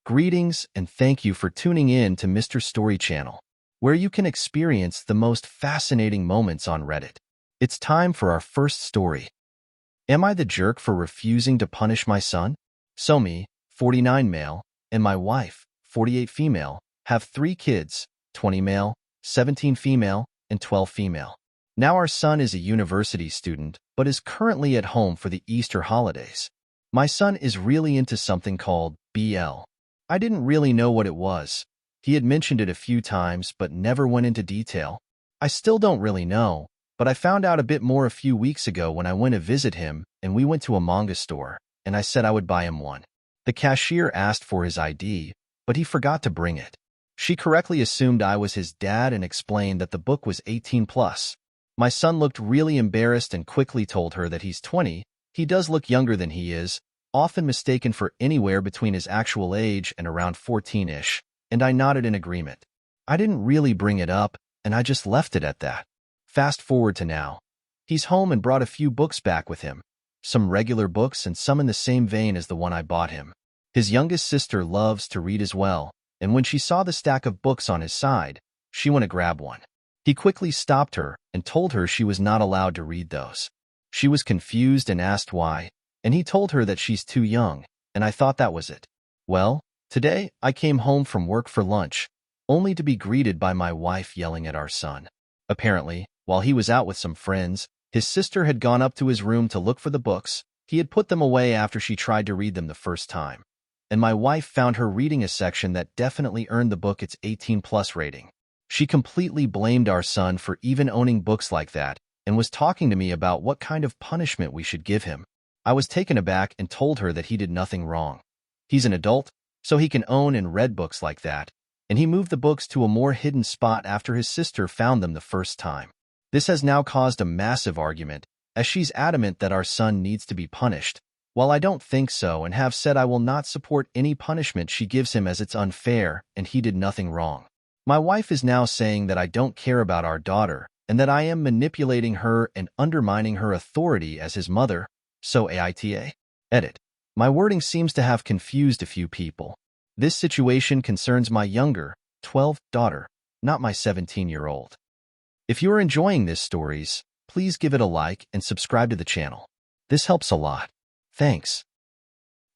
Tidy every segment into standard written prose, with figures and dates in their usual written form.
Greetings and thank you for tuning in to Mr. Story Channel, where you can experience the most fascinating moments on Reddit. It's time for our first story. Am I the jerk for refusing to punish my son? So me, 49 male, and my wife, 48 female, have 3 kids, 20 male, 17 female, and 12 female. Now our son is a university student, but is currently at home for the Easter holidays. My son is really into something called BL. I didn't really know what it was. He had mentioned it a few times, but never went into detail. I still don't really know, but I found out a bit more a few weeks ago when I went to visit him and we went to a manga store, and I said I would buy him one. The cashier asked for his ID, but he forgot to bring it. She correctly assumed I was his dad and explained that the book was 18 plus. My son looked really embarrassed and quickly told her that he's 20. He does look younger than he is, often mistaken for anywhere between his actual age and around 14-ish, and I nodded in agreement. I didn't really bring it up, and I just left it at that. Fast forward to now. He's home and brought a few books back with him, some regular books and some in the same vein as the one I bought him. His youngest sister loves to read as well, and when she saw the stack of books on his side, she went to grab one. He quickly stopped her and told her she was not allowed to read those. She was confused and asked why, and he told her that she's too young, and I thought that was it. Well, today I came home from work for lunch, only to be greeted by my wife yelling at our son. Apparently, while he was out with some friends, his sister had gone up to his room to look for the books. He had put them away after she tried to read them the first time, and my wife found her reading a section that definitely earned the book its 18 plus rating. She completely blamed our son for even owning books like that and was talking to me about what kind of punishment we should give him. I was taken aback and told her that he did nothing wrong. He's an adult, so he can own and read books like that, and he moved the books to a more hidden spot after his sister found them the first time. This has now caused a massive argument, as she's adamant that our son needs to be punished, while I don't think so and have said I will not support any punishment she gives him as it's unfair and he did nothing wrong. My wife is now saying that I don't care about our daughter and that I am manipulating her and undermining her authority as his mother. So AITA? Edit. My wording seems to have confused a few people. This situation concerns my younger, 12, daughter, not my 17-year-old. If you are enjoying these stories, please give it a like and subscribe to the channel. This helps a lot. Thanks.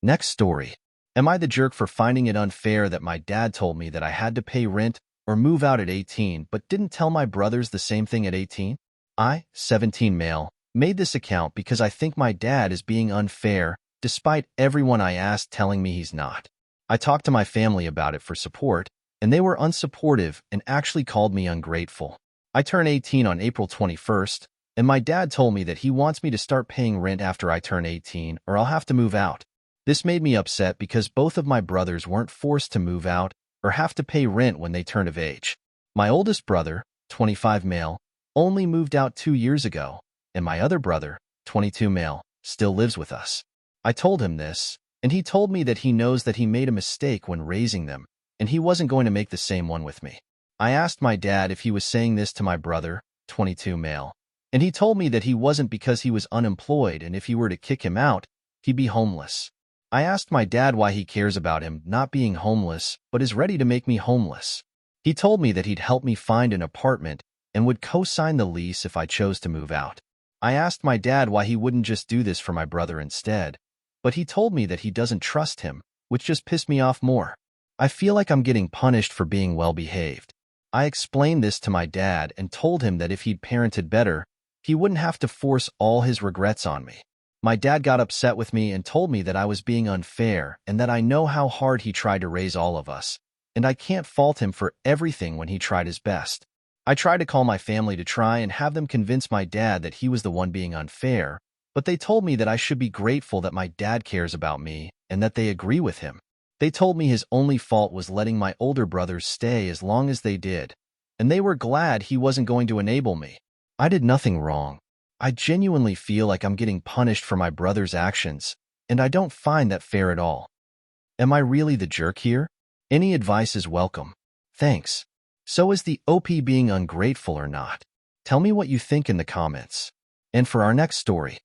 Next story. Am I the jerk for finding it unfair that my dad told me that I had to pay rent or move out at 18 but didn't tell my brothers the same thing at 18? I, 17 male, made this account because I think my dad is being unfair, despite everyone I asked telling me he's not. I talked to my family about it for support, and they were unsupportive and actually called me ungrateful. I turn 18 on April 21st, and my dad told me that he wants me to start paying rent after I turn 18 or I'll have to move out. This made me upset because both of my brothers weren't forced to move out or have to pay rent when they turn of age. My oldest brother, 25 male, only moved out 2 years ago, and my other brother, 22 male, still lives with us. I told him this, and he told me that he knows that he made a mistake when raising them, and he wasn't going to make the same one with me. I asked my dad if he was saying this to my brother, 22 male, and he told me that he wasn't because he was unemployed and if he were to kick him out, he'd be homeless. I asked my dad why he cares about him not being homeless but is ready to make me homeless. He told me that he'd help me find an apartment and would co-sign the lease if I chose to move out. I asked my dad why he wouldn't just do this for my brother instead, but he told me that he doesn't trust him, which just pissed me off more. I feel like I'm getting punished for being well-behaved. I explained this to my dad and told him that if he'd parented better, he wouldn't have to force all his regrets on me. My dad got upset with me and told me that I was being unfair and that I know how hard he tried to raise all of us, and I can't fault him for everything when he tried his best. I tried to call my family to try and have them convince my dad that he was the one being unfair, but they told me that I should be grateful that my dad cares about me and that they agree with him. They told me his only fault was letting my older brothers stay as long as they did, and they were glad he wasn't going to enable me. I did nothing wrong. I genuinely feel like I'm getting punished for my brother's actions, and I don't find that fair at all. Am I really the jerk here? Any advice is welcome. Thanks. So is the OP being ungrateful or not? Tell me what you think in the comments. And for our next story.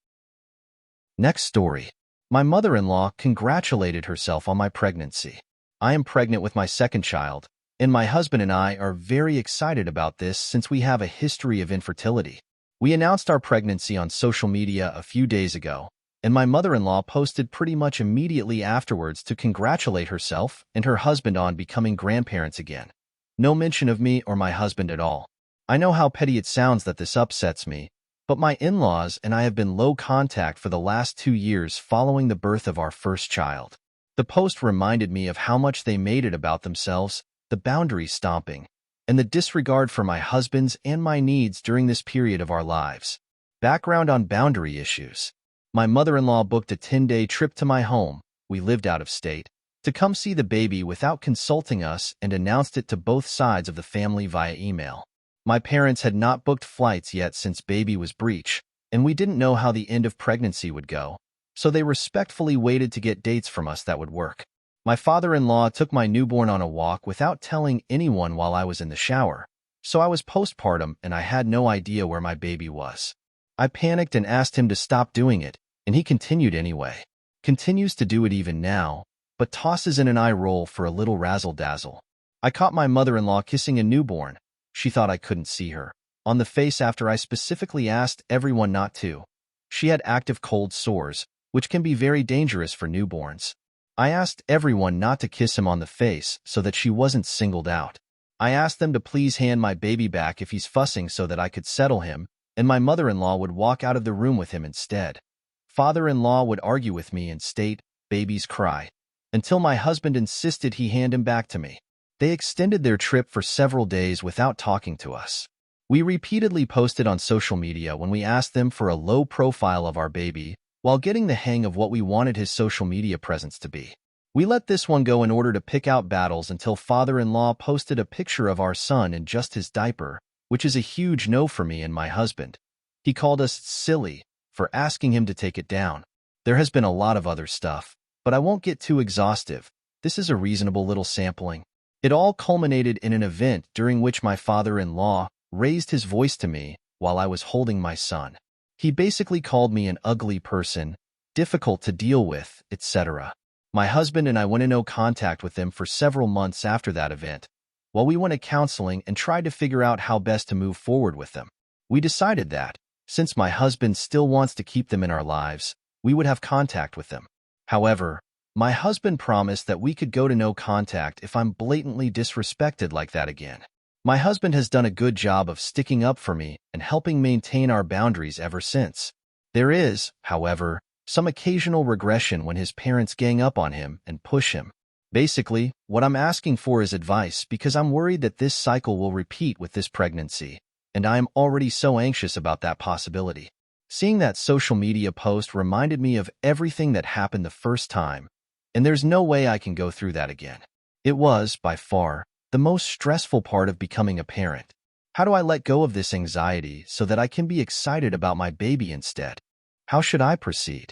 Next story. My mother-in-law congratulated herself on my pregnancy. I am pregnant with my second child, and my husband and I are very excited about this since we have a history of infertility. We announced our pregnancy on social media a few days ago, and my mother-in-law posted pretty much immediately afterwards to congratulate herself and her husband on becoming grandparents again. No mention of me or my husband at all. I know how petty it sounds that this upsets me, but my in-laws and I have been low contact for the last 2 years following the birth of our first child. The post reminded me of how much they made it about themselves, the boundary stomping, and the disregard for my husband's and my needs during this period of our lives. Background on boundary issues. My mother-in-law booked a 10-day trip to my home, we lived out of state, to come see the baby without consulting us and announced it to both sides of the family via email. My parents had not booked flights yet since baby was breech, and we didn't know how the end of pregnancy would go, so they respectfully waited to get dates from us that would work. My father-in-law took my newborn on a walk without telling anyone while I was in the shower, so I was postpartum and I had no idea where my baby was. I panicked and asked him to stop doing it, and he continued anyway. Continues to do it even now, but tosses in an eye roll for a little razzle-dazzle. I caught my mother-in-law kissing a newborn. She thought I couldn't see her. On the face after I specifically asked everyone not to. She had active cold sores, which can be very dangerous for newborns. I asked everyone not to kiss him on the face so that she wasn't singled out. I asked them to please hand my baby back if he's fussing so that I could settle him, and my mother-in-law would walk out of the room with him instead. Father-in-law would argue with me and state, "Babies cry," until my husband insisted he hand him back to me. They extended their trip for several days without talking to us. We repeatedly posted on social media when we asked them for a low profile of our baby, while getting the hang of what we wanted his social media presence to be. We let this one go in order to pick out battles until father-in-law posted a picture of our son in just his diaper, which is a huge no for me and my husband. He called us silly for asking him to take it down. There has been a lot of other stuff, but I won't get too exhaustive. This is a reasonable little sampling. It all culminated in an event during which my father-in-law raised his voice to me while I was holding my son. He basically called me an ugly person, difficult to deal with, etc. My husband and I went in no contact with them for several months after that event, while we went to counseling and tried to figure out how best to move forward with them. We decided that, since my husband still wants to keep them in our lives, we would have contact with them. However, my husband promised that we could go to no contact if I'm blatantly disrespected like that again. My husband has done a good job of sticking up for me and helping maintain our boundaries ever since. There is, however, some occasional regression when his parents gang up on him and push him. Basically, what I'm asking for is advice because I'm worried that this cycle will repeat with this pregnancy, and I am already so anxious about that possibility. Seeing that social media post reminded me of everything that happened the first time, and there's no way I can go through that again. It was, by far, the most stressful part of becoming a parent. How do I let go of this anxiety so that I can be excited about my baby instead? How should I proceed?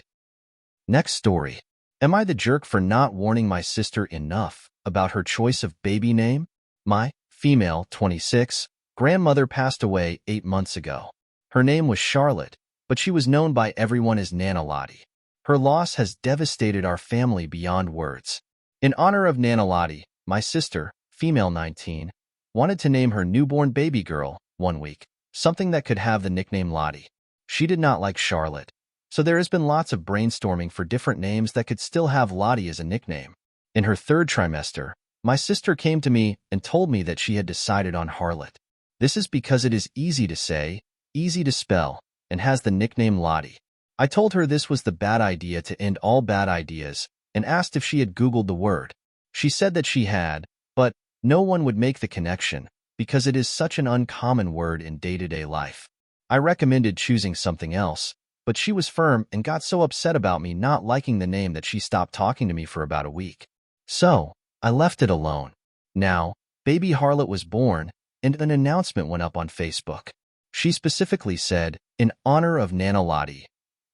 Next story. Am I the jerk for not warning my sister enough about her choice of baby name? My, female, 26, grandmother passed away 8 months ago. Her name was Charlotte, but she was known by everyone as Nana Lottie. Her loss has devastated our family beyond words. In honor of Nana Lottie, my sister, female 19, wanted to name her newborn baby girl, 1 week, something that could have the nickname Lottie. She did not like Charlotte, so there has been lots of brainstorming for different names that could still have Lottie as a nickname. In her 3rd trimester, my sister came to me and told me that she had decided on Harlot. This is because it is easy to say, easy to spell, and has the nickname Lottie. I told her this was the bad idea to end all bad ideas and asked if she had Googled the word. She said that she had, but no one would make the connection because it is such an uncommon word in day-to-day life. I recommended choosing something else, but she was firm and got so upset about me not liking the name that she stopped talking to me for about a week. So, I left it alone. Now, baby Harlot was born, and an announcement went up on Facebook. She specifically said, "In honor of Nana Lottie,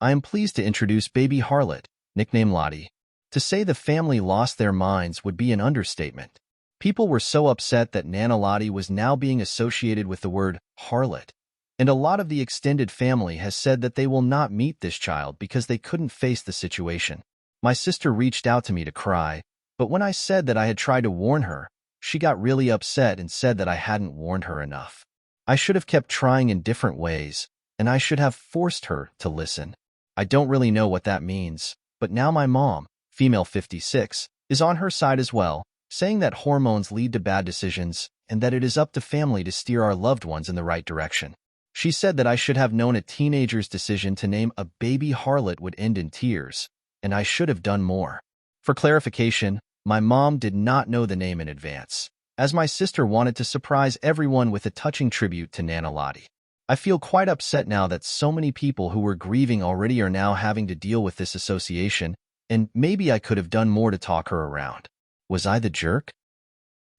I am pleased to introduce baby Harlot, nickname Lottie." To say the family lost their minds would be an understatement. People were so upset that Nana Lottie was now being associated with the word harlot, and a lot of the extended family has said that they will not meet this child because they couldn't face the situation. My sister reached out to me to cry, But when I said that I had tried to warn her, she got really upset and said that I hadn't warned her enough. I should have kept trying in different ways, and I should have forced her to listen. I don't really know what that means, but now my mom, female 56, is on her side as well, saying that hormones lead to bad decisions and that it is up to family to steer our loved ones in the right direction. She said that I should have known a teenager's decision to name a baby harlot would end in tears, and I should have done more. For clarification, my mom did not know the name in advance, as my sister wanted to surprise everyone with a touching tribute to Nana Lottie. I feel quite upset now that so many people who were grieving already are now having to deal with this association, and maybe I could have done more to talk her around. Was I the jerk?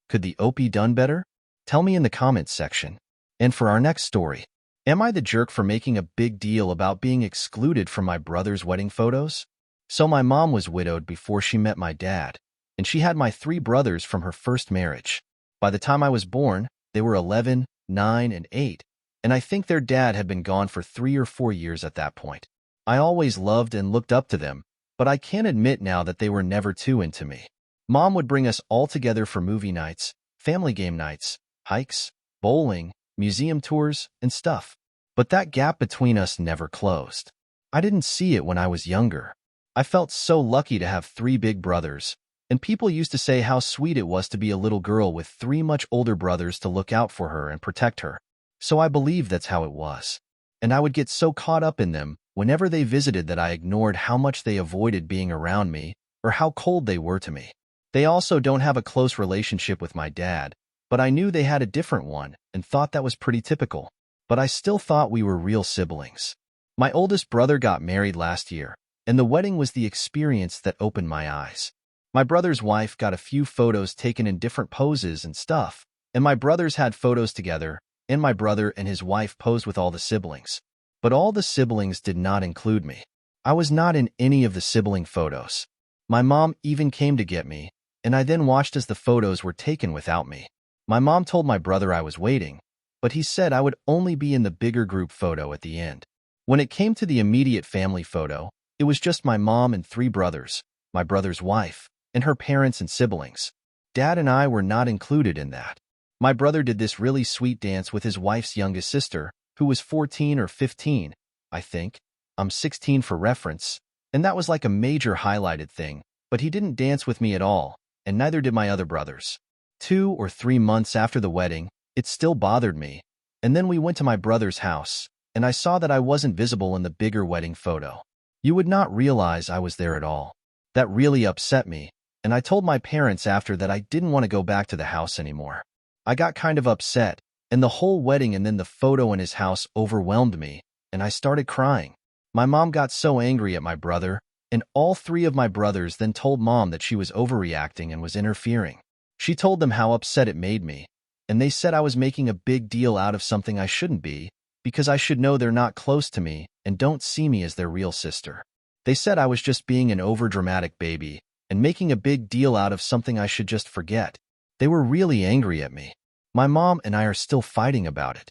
Could the OP done better? Tell me in the comments section. And for our next story, am I the jerk for making a big deal about being excluded from my brother's wedding photos? So my mom was widowed before she met my dad, and she had my 3 brothers from her first marriage. By the time I was born, they were 11, 9, and 8, and I think their dad had been gone for 3 or 4 years at that point. I always loved and looked up to them, but I can't admit now that they were never too into me. Mom would bring us all together for movie nights, family game nights, hikes, bowling, museum tours, and stuff. But that gap between us never closed. I didn't see it when I was younger. I felt so lucky to have 3 big brothers, and people used to say how sweet it was to be a little girl with 3 much older brothers to look out for her and protect her. So I believed that's how it was. And I would get so caught up in them whenever they visited that I ignored how much they avoided being around me or how cold they were to me. They also don't have a close relationship with my dad, but I knew they had a different one and thought that was pretty typical. But I still thought we were real siblings. My oldest brother got married last year, and the wedding was the experience that opened my eyes. My brother's wife got a few photos taken in different poses and stuff, and my brothers had photos together, and my brother and his wife posed with all the siblings. But all the siblings did not include me. I was not in any of the sibling photos. My mom even came to get me, and I then watched as the photos were taken without me. My mom told my brother I was waiting, but he said I would only be in the bigger group photo at the end. When it came to the immediate family photo, it was just my mom and 3 brothers, my brother's wife, and her parents and siblings. Dad and I were not included in that. My brother did this really sweet dance with his wife's youngest sister, who was 14 or 15, I think. I'm 16 for reference, and that was like a major highlighted thing, but he didn't dance with me at all, and neither did my other brothers. 2 or 3 months after the wedding, it still bothered me, and then we went to my brother's house, and I saw that I wasn't visible in the bigger wedding photo. You would not realize I was there at all. That really upset me, and I told my parents after that I didn't want to go back to the house anymore. I got kind of upset, and the whole wedding and then the photo in his house overwhelmed me, and I started crying. My mom got so angry at my brother, and all 3 of my brothers then told Mom that she was overreacting and was interfering. She told them how upset it made me, and they said I was making a big deal out of something I shouldn't be, because I should know they're not close to me and don't see me as their real sister. They said I was just being an overdramatic baby and making a big deal out of something I should just forget. They were really angry at me. My mom and I are still fighting about it.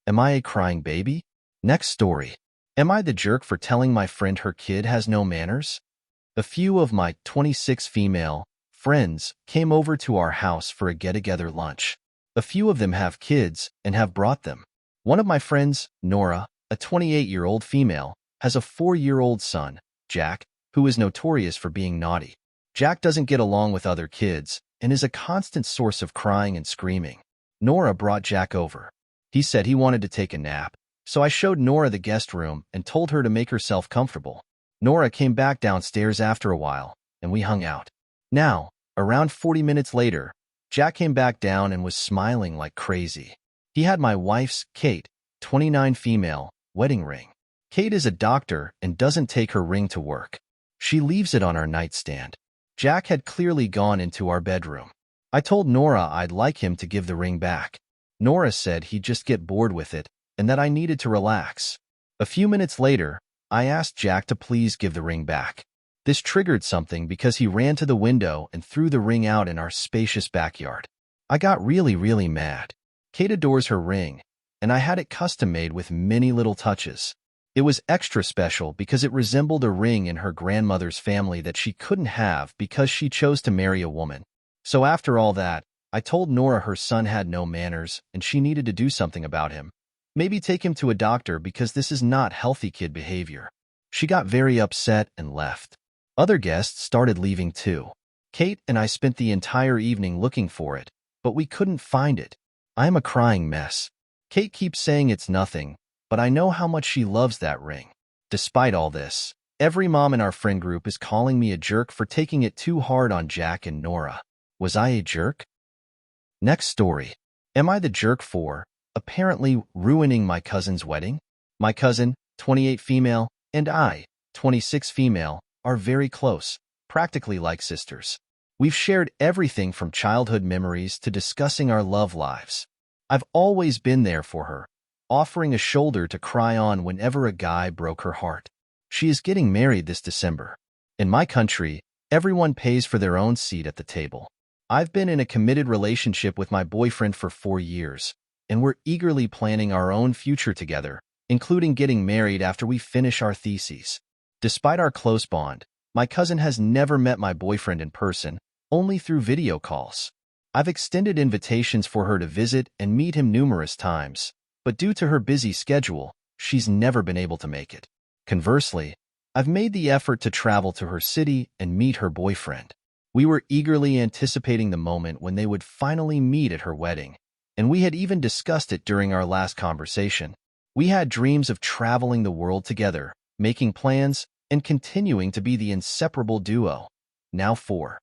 Am I a crying baby? Next story. Am I the jerk for telling my friend her kid has no manners? A few of my 26 female friends came over to our house for a get-together lunch. A few of them have kids and have brought them. One of my friends, Nora, a 28-year-old female, has a 4-year-old son, Jack, who is notorious for being naughty. Jack doesn't get along with other kids and is a constant source of crying and screaming. Nora brought Jack over. He said he wanted to take a nap, so I showed Nora the guest room and told her to make herself comfortable. Nora came back downstairs after a while, and we hung out. Now, around 40 minutes later, Jack came back down and was smiling like crazy. He had my wife's, Kate, 29 female, wedding ring. Kate is a doctor and doesn't take her ring to work. She leaves it on our nightstand. Jack had clearly gone into our bedroom. I told Nora I'd like him to give the ring back. Nora said he'd just get bored with it and that I needed to relax. A few minutes later, I asked Jack to please give the ring back. This triggered something because he ran to the window and threw the ring out in our spacious backyard. I got really mad. Kate adores her ring, and I had it custom-made with many little touches. It was extra special because it resembled a ring in her grandmother's family that she couldn't have because she chose to marry a woman. So after all that, I told Nora her son had no manners and she needed to do something about him. Maybe take him to a doctor because this is not healthy kid behavior. She got very upset and left. Other guests started leaving too. Kate and I spent the entire evening looking for it, but we couldn't find it. I am a crying mess. Kate keeps saying it's nothing, but I know how much she loves that ring. Despite all this, every mom in our friend group is calling me a jerk for taking it too hard on Jack and Nora. Was I a jerk? Next story. Am I the jerk for, apparently, ruining my cousin's wedding? My cousin, 28 female, and I, 26 female, are very close, practically like sisters. We've shared everything from childhood memories to discussing our love lives. I've always been there for her, offering a shoulder to cry on whenever a guy broke her heart. She is getting married this December. In my country, everyone pays for their own seat at the table. I've been in a committed relationship with my boyfriend for 4 years, and we're eagerly planning our own future together, including getting married after we finish our theses. Despite our close bond, my cousin has never met my boyfriend in person, only through video calls. I've extended invitations for her to visit and meet him numerous times, but due to her busy schedule, she's never been able to make it. Conversely, I've made the effort to travel to her city and meet her boyfriend. We were eagerly anticipating the moment when they would finally meet at her wedding, and we had even discussed it during our last conversation. We had dreams of traveling the world together, making plans, and continuing to be the inseparable duo, now 4,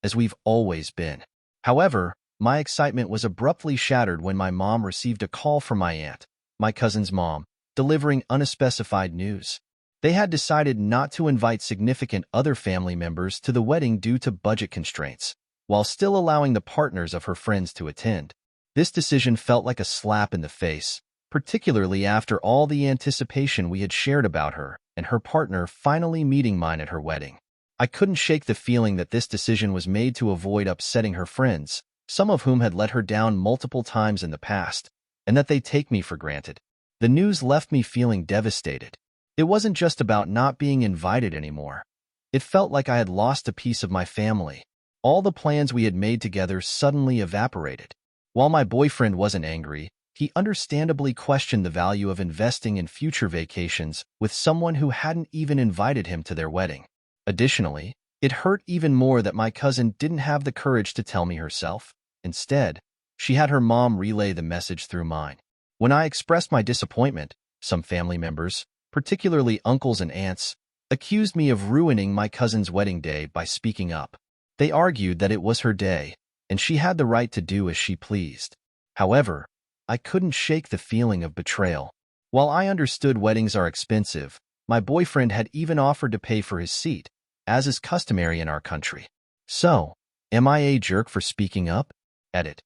as we've always been. However, my excitement was abruptly shattered when my mom received a call from my aunt, my cousin's mom, delivering unspecified news. They had decided not to invite significant other family members to the wedding due to budget constraints, while still allowing the partners of her friends to attend. This decision felt like a slap in the face, particularly after all the anticipation we had shared about her and her partner finally meeting mine at her wedding. I couldn't shake the feeling that this decision was made to avoid upsetting her friends, some of whom had let her down multiple times in the past, and that they take me for granted. The news left me feeling devastated. It wasn't just about not being invited anymore. It felt like I had lost a piece of my family. All the plans we had made together suddenly evaporated. While my boyfriend wasn't angry, he understandably questioned the value of investing in future vacations with someone who hadn't even invited him to their wedding. Additionally, it hurt even more that my cousin didn't have the courage to tell me herself. Instead, she had her mom relay the message through mine. When I expressed my disappointment, some family members, particularly uncles and aunts, accused me of ruining my cousin's wedding day by speaking up. They argued that it was her day, and she had the right to do as she pleased. However, I couldn't shake the feeling of betrayal. While I understood weddings are expensive, my boyfriend had even offered to pay for his seat, as is customary in our country. So, am I a jerk for speaking up? Edit.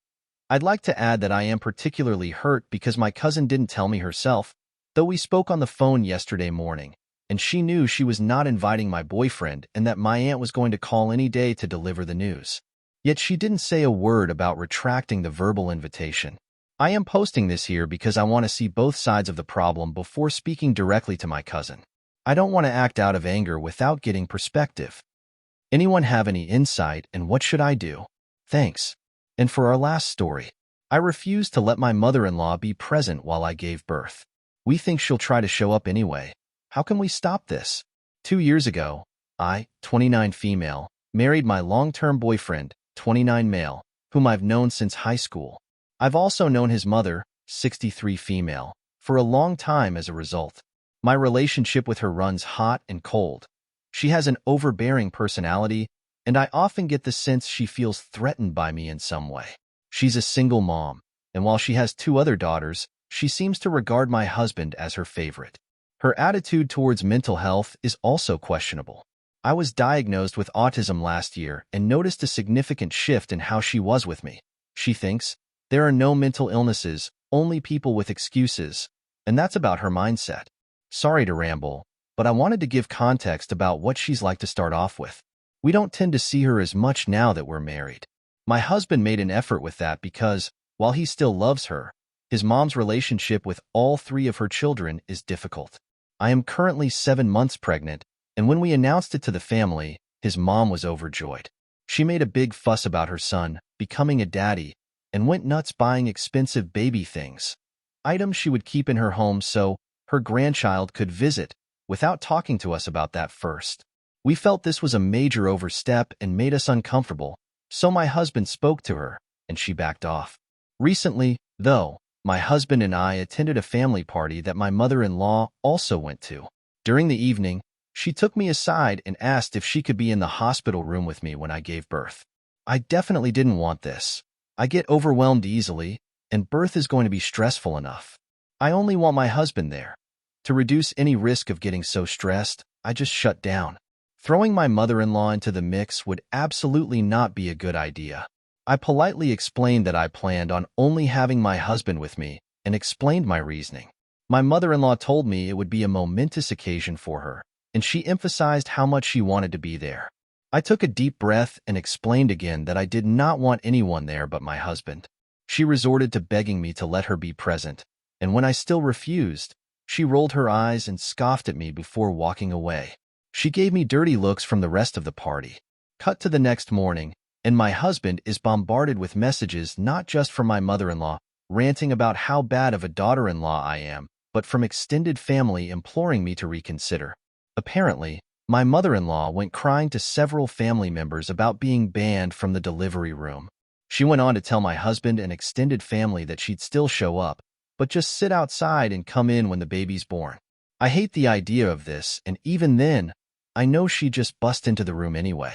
I'd like to add that I am particularly hurt because my cousin didn't tell me herself, though we spoke on the phone yesterday morning, and she knew she was not inviting my boyfriend and that my aunt was going to call any day to deliver the news. Yet she didn't say a word about retracting the verbal invitation. I am posting this here because I want to see both sides of the problem before speaking directly to my cousin. I don't want to act out of anger without getting perspective. Anyone have any insight, and what should I do? Thanks. And for our last story, I refused to let my mother-in-law be present while I gave birth. We think she'll try to show up anyway. How can we stop this? 2 years ago, I, 29 female, married my long-term boyfriend, 29 male, whom I've known since high school. I've also known his mother, 63 female, for a long time as a result. My relationship with her runs hot and cold. She has an overbearing personality, and I often get the sense she feels threatened by me in some way. She's a single mom, and while she has 2 other daughters, she seems to regard my husband as her favorite. Her attitude towards mental health is also questionable. I was diagnosed with autism last year and noticed a significant shift in how she was with me. She thinks, there are no mental illnesses, only people with excuses, and that's about her mindset. Sorry to ramble, but I wanted to give context about what she's like to start off with. We don't tend to see her as much now that we're married. My husband made an effort with that because, while he still loves her, his mom's relationship with all 3 of her children is difficult. I am currently 7 months pregnant, and when we announced it to the family, his mom was overjoyed. She made a big fuss about her son becoming a daddy and went nuts buying expensive baby things, items she would keep in her home so her grandchild could visit without talking to us about that first. We felt this was a major overstep and made us uncomfortable, so my husband spoke to her, and she backed off. Recently, though, my husband and I attended a family party that my mother-in-law also went to. During the evening, she took me aside and asked if she could be in the hospital room with me when I gave birth. I definitely didn't want this. I get overwhelmed easily, and birth is going to be stressful enough. I only want my husband there. To reduce any risk of getting so stressed, I just shut down. Throwing my mother-in-law into the mix would absolutely not be a good idea. I politely explained that I planned on only having my husband with me and explained my reasoning. My mother-in-law told me it would be a momentous occasion for her, and she emphasized how much she wanted to be there. I took a deep breath and explained again that I did not want anyone there but my husband. She resorted to begging me to let her be present, and when I still refused, she rolled her eyes and scoffed at me before walking away. She gave me dirty looks from the rest of the party. Cut to the next morning, and my husband is bombarded with messages not just from my mother-in-law, ranting about how bad of a daughter-in-law I am, but from extended family imploring me to reconsider. Apparently, my mother-in-law went crying to several family members about being banned from the delivery room. She went on to tell my husband and extended family that she'd still show up, but just sit outside and come in when the baby's born. I hate the idea of this, and even then, I know she'd just bust into the room anyway.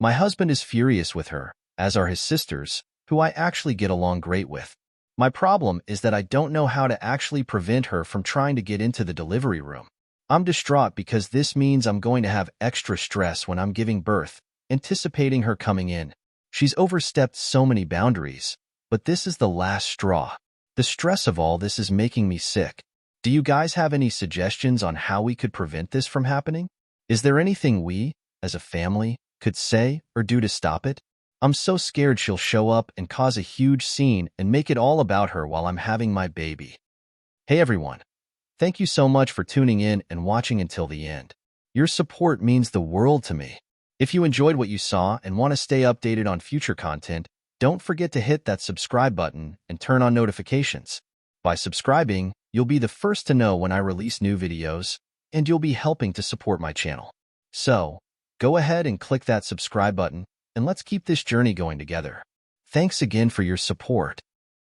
My husband is furious with her, as are his sisters, who I actually get along great with. My problem is that I don't know how to actually prevent her from trying to get into the delivery room. I'm distraught because this means I'm going to have extra stress when I'm giving birth, anticipating her coming in. She's overstepped so many boundaries, but this is the last straw. The stress of all this is making me sick. Do you guys have any suggestions on how we could prevent this from happening? Is there anything we, as a family, could say or do to stop it? I'm so scared she'll show up and cause a huge scene and make it all about her while I'm having my baby. Hey everyone. Thank you so much for tuning in and watching until the end. Your support means the world to me. If you enjoyed what you saw and want to stay updated on future content, don't forget to hit that subscribe button and turn on notifications. By subscribing, you'll be the first to know when I release new videos, and you'll be helping to support my channel. So, go ahead and click that subscribe button, and let's keep this journey going together. Thanks again for your support.